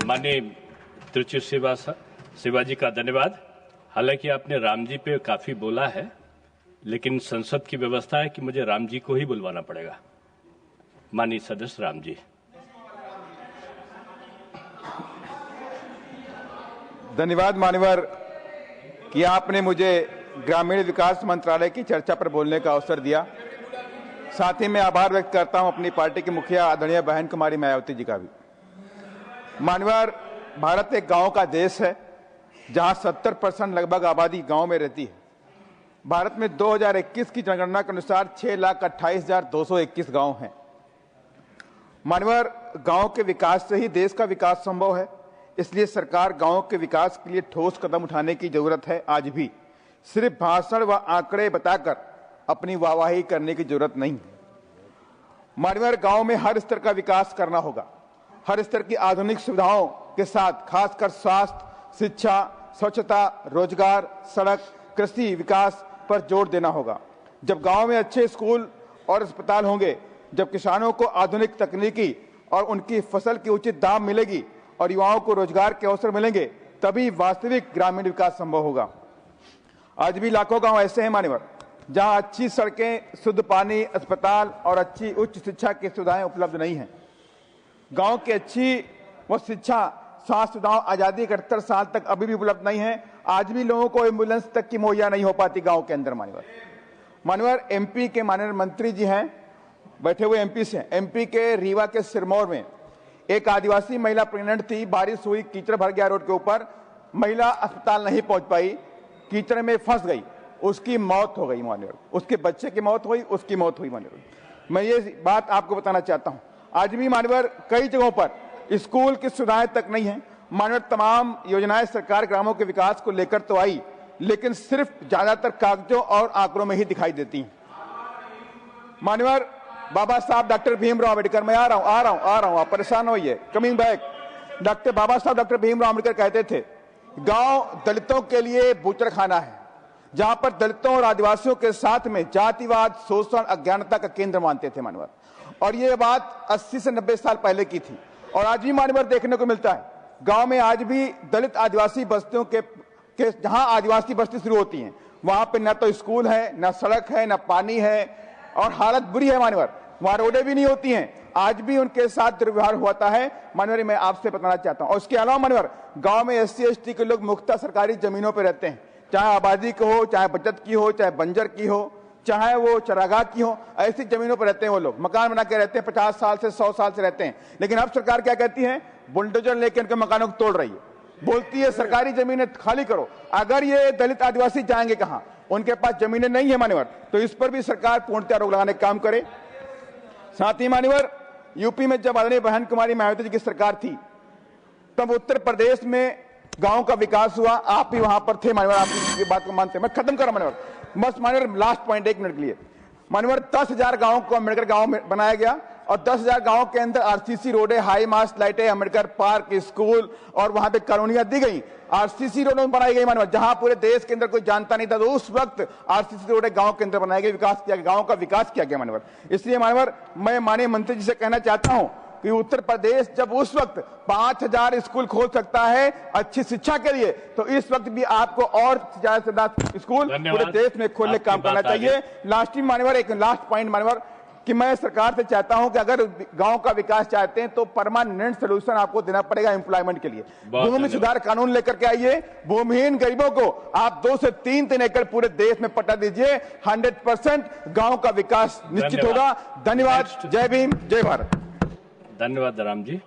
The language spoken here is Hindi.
माननीय त्रिचि शिवाजी का धन्यवाद। हालांकि आपने राम जी पे काफी बोला है, लेकिन संसद की व्यवस्था है कि मुझे राम जी को ही बुलवाना पड़ेगा। माननीय सदस्य राम जी। धन्यवाद मान्यवर कि आपने मुझे ग्रामीण विकास मंत्रालय की चर्चा पर बोलने का अवसर दिया। साथ ही मैं आभार व्यक्त करता हूं अपनी पार्टी की मुखिया आदरणीय बहन कुमारी मायावती जी का भी। मान्यवर, भारत एक गांव का देश है जहां 70% लगभग आबादी गांव में रहती है। भारत में 2021 की जनगणना के अनुसार 6,28,221 गांव हैं। मान्यवर, गांव के विकास से ही देश का विकास संभव है, इसलिए सरकार गांव के विकास के लिए ठोस कदम उठाने की जरूरत है। आज भी सिर्फ भाषण व आंकड़े बताकर अपनी वाहवाही करने की जरूरत नहीं है। मान्यवर, गांव में हर स्तर का विकास करना होगा। हर स्तर की आधुनिक सुविधाओं के साथ खासकर स्वास्थ्य, शिक्षा, स्वच्छता, रोजगार, सड़क, कृषि विकास पर जोर देना होगा। जब गांव में अच्छे स्कूल और अस्पताल होंगे, जब किसानों को आधुनिक तकनीकी और उनकी फसल की उचित दाम मिलेगी और युवाओं को रोजगार के अवसर मिलेंगे, तभी वास्तविक ग्रामीण विकास संभव होगा। आज भी लाखों गांव ऐसे हैं मान्यवर, जहां अच्छी सड़कें, शुद्ध पानी, अस्पताल और अच्छी उच्च शिक्षा की सुविधाएं उपलब्ध नहीं हैं। गांव की अच्छी वो शिक्षा, स्वास्थ्य सुविधाओं आजादी 71 साल तक अभी भी उपलब्ध नहीं है। आज भी लोगों को एम्बुलेंस तक की मुहैया नहीं हो पाती गांव के अंदर। मान्यवर, एमपी के माननीय मंत्री जी हैं, बैठे हुए एमपी से, एमपी के रीवा के सिरमौर में एक आदिवासी महिला प्रेग्नेंट थी। बारिश हुई, कीचड़ भर गया रोड के ऊपर, महिला अस्पताल नहीं पहुंच पाई, कीचड़ में फंस गई, उसकी मौत हो गई मान्यवर। उसके बच्चे की मौत हुई, उसकी मौत हुई मान्यवर। मैं ये बात आपको बताना चाहता हूं। आज भी मान्यवर कई जगहों पर स्कूल की सुविधाएं तक नहीं है। मान्यवर, तमाम योजनाएं सरकार ग्रामों के विकास को लेकर तो आई, लेकिन सिर्फ ज्यादातर कागजों और आंकड़ों में ही दिखाई देती हैं। मान्यवर, बाबा साहब डॉक्टर भीमराव अम्बेडकर, मैं आ रहा हूं, आप परेशान होइए, कमिंग बैक। बाबा साहब डॉक्टर भीमराव अम्बेडकर कहते थे, गांव दलितों के लिए बूचड़खाना है, जहां पर दलितों और आदिवासियों के साथ में जातिवाद, शोषण, अज्ञानता का केंद्र मानते थे मान्यवर। और ये बात 80 से 90 साल पहले की थी, और आज भी मान्यवर देखने को मिलता है। गांव में आज भी दलित आदिवासी बस्तियों के जहां आदिवासी बस्ती शुरू होती है, वहां पे न तो स्कूल है, न सड़क है, न पानी है, और हालत बुरी है मान्यवर। वहां रोडें भी नहीं होती हैं। आज भी उनके साथ दुर्व्यवहार होता है मान्यवर, मैं आपसे बताना चाहता हूं। और उसके अलावा मान्यवर, गांव में SC ST के लोग मुख्तः सरकारी जमीनों पर रहते हैं, चाहे आबादी की हो, चाहे बचत की हो, चाहे बंजर की हो, चाहे वो चरागाह की हो, ऐसी जमीनों पर रहते हैं वो लोग। मकान बना के रहते हैं, 50 साल से 100 साल से रहते हैं। लेकिन अब सरकार क्या कहती है, बुलडोजर लेकर उनके मकानों को तोड़ रही है, बोलती है सरकारी जमीनें खाली करो। अगर ये दलित आदिवासी जाएंगे कहां? उनके पास जमीनें नहीं है मान्यवर। तो इस पर भी सरकार पूर्णतः रोक लगाने का काम करे। साथ ही मान्यवर, यूपी में जब आदरणीय बहन कुमारी मायावती जी की सरकार थी, तब उत्तर प्रदेश में गांव का विकास हुआ। आप भी वहां पर थे मान्यवर, आप इस बात को मानते हैं। मैं खत्म कर रहा मान्यवर, बस मान्यवर लास्ट पॉइंट 1 मिनट के लिए। मान्यवर, 10,000 गांव को अम्बेडकर गांव में बनाया गया, और 10,000 गांव के अंदर RCC रोडें, हाई मास्ट लाइटें, अम्बेडकर पार्क, स्कूल और वहां पे कॉलोनियां दी गई। RCC रोडें बनाई गई मान्यवर, जहां पूरे देश के अंदर कोई जानता नहीं था, तो उस वक्त RCC रोडें गांव के अंदर बनाई गई, विकास किया गया, गांव का विकास किया गया मान्यवर। इसलिए मान्यवर, मैं माननीय मंत्री जी से कहना चाहता हूं कि उत्तर प्रदेश जब उस वक्त 5,000 स्कूल खोल सकता है अच्छी शिक्षा के लिए, तो इस वक्त भी आपको और ज्यादा से ज्यादा स्कूल पूरे देश में खोलने का काम करना चाहिए। लास्ट मान्यवर, एक लास्ट पॉइंट मान्यवर, कि मैं सरकार से चाहता हूं कि अगर गांव का विकास चाहते हैं तो परमानेंट सोल्यूशन आपको देना पड़ेगा एम्प्लॉयमेंट के लिए। भूमि सुधार कानून लेकर के आइए, भूमिहीन गरीबों को आप 2 से 3 एकड़ पूरे देश में पट्टा दीजिए, 100% गांव का विकास निश्चित होगा। धन्यवाद। जय भीम, जय भारत। धन्यवाद राम जी।